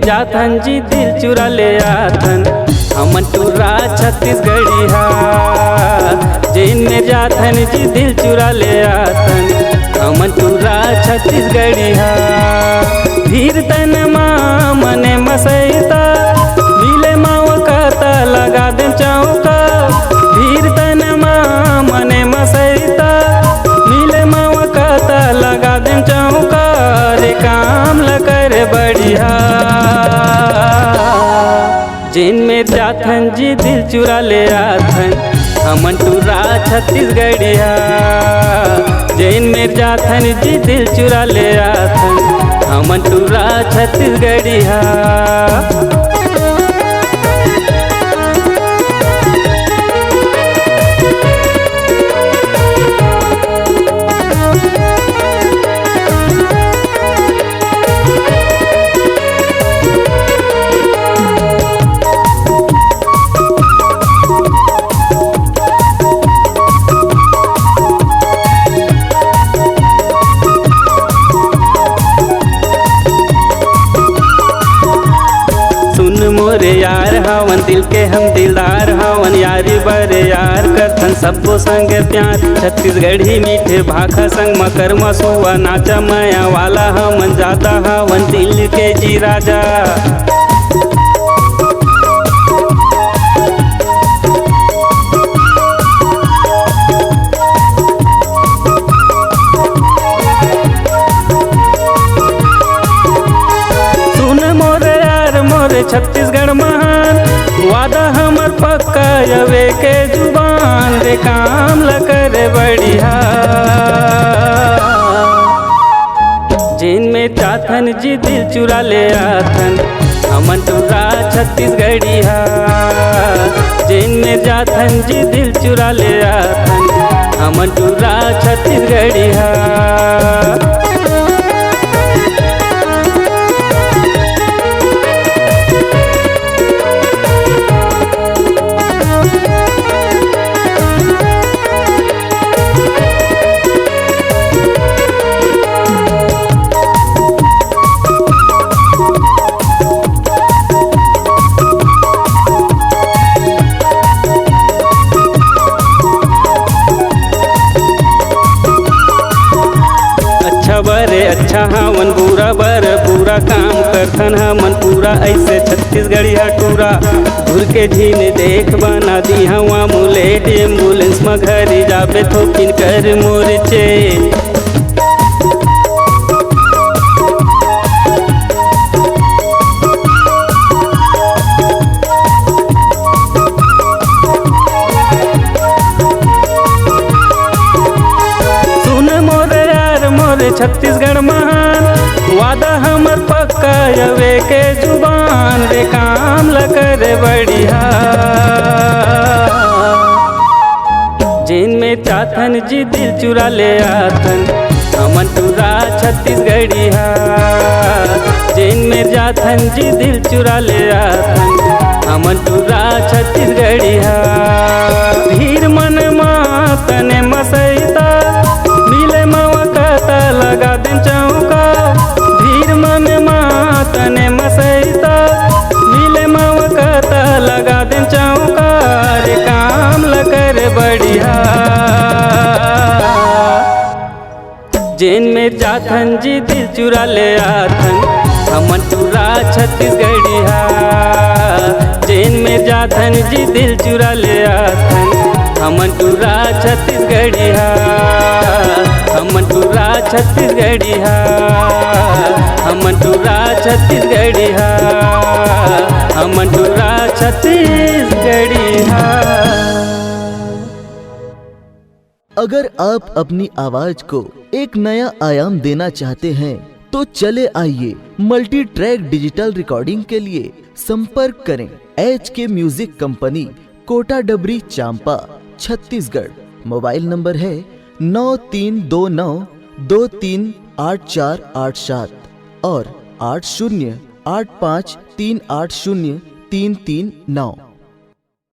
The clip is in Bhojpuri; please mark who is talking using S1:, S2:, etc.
S1: जाथन जी दिल चुरा ले आथन हमन टूरा छत्तीसगढ़ी हा। जेन में जाथन जी दिल चुरा ले आथन हमन टूरा छत्तीसगढ़ी हा। भीर तन माँ मने मसैता मिले माँ का लगा दे चौका। भीर तन माँ मने मसैता मिले माँ का लगा दे चौका। रे काम ल कर बढ़िया जिन में जाथन जी दिल चुरा ले आथन हमन टूरा छत्तीसगढ़ी हा। जिन में जाथन जी दिल चुरा ले आथन हमन टूरा छत्तीसगढ़ी हा। मोरे यार हवन दिल के हम दिलदार हवन। यारी बरे यार करथन सबको संग प्यार। छत्तीसगढ़ी मीठे भाखा संग मकर मसुआ नाचा माया वाला हमन जाता हवन दिल के जी राजा। छत्तीसगढ़ महान वादा हमर पक्का यवे के जुबान। रे काम ल करे बढ़िया जिन में जाथन जी दिल चुरा ले आथन हमन टूरा छत्तीसगढ़ी हा। जिन में जाथन जी दिल चुरा ले आथन हमन टूरा छत्तीसगढ़ी हा। बरे अच्छा हमन बुरा बर पूरा काम करथन हमन पूरा ऐसे छत्तीसगढ़ी टूरा। घुर के झीन देख बना दी हवा मुलेट एम्बुलेंस में घरे जाबे थोकिन कर मोरचे। छत्तीसगढ़ महान वादा हमर पक्का यवे के जुबान। रे काम ल करे बढ़िया जिन में जाथन जी दिल चुरा ले आथन हमन टूरा छत्तीसगढ़ी हा। जिन में जाथन जी दिल चुरा ले आथन हमन टूरा छत्तीसगढ़ी हा। भीर मन माँ तने मसैता मिले माँ का लगा दे चौका। भीर मन माँ तने मसैता मिले माँ का लगा दे चौका। रे काम ल कर बढ़िया जिन में जाथन जी दिल चुरा ले आथन हमन टूरा छत्तीसगढ़ी हा। जिन में जाथन जी दिल चुरा ले आथन हमन टूरा छत्तीसगढ़ी हा। हमन टूरा छत्तीसगढ़ी हा। हमन टूरा छत्तीसगढ़ी हा। हमन टूरा छत्तीसगढ़ी हा।
S2: अगर आप अपनी आवाज को एक नया आयाम देना चाहते हैं तो चले आइए मल्टी ट्रैक डिजिटल रिकॉर्डिंग के लिए संपर्क करें HK म्यूजिक कंपनी, कोटा डबरी, चांपा, छत्तीसगढ़। मोबाइल नंबर है 9329238487 और 8085380339।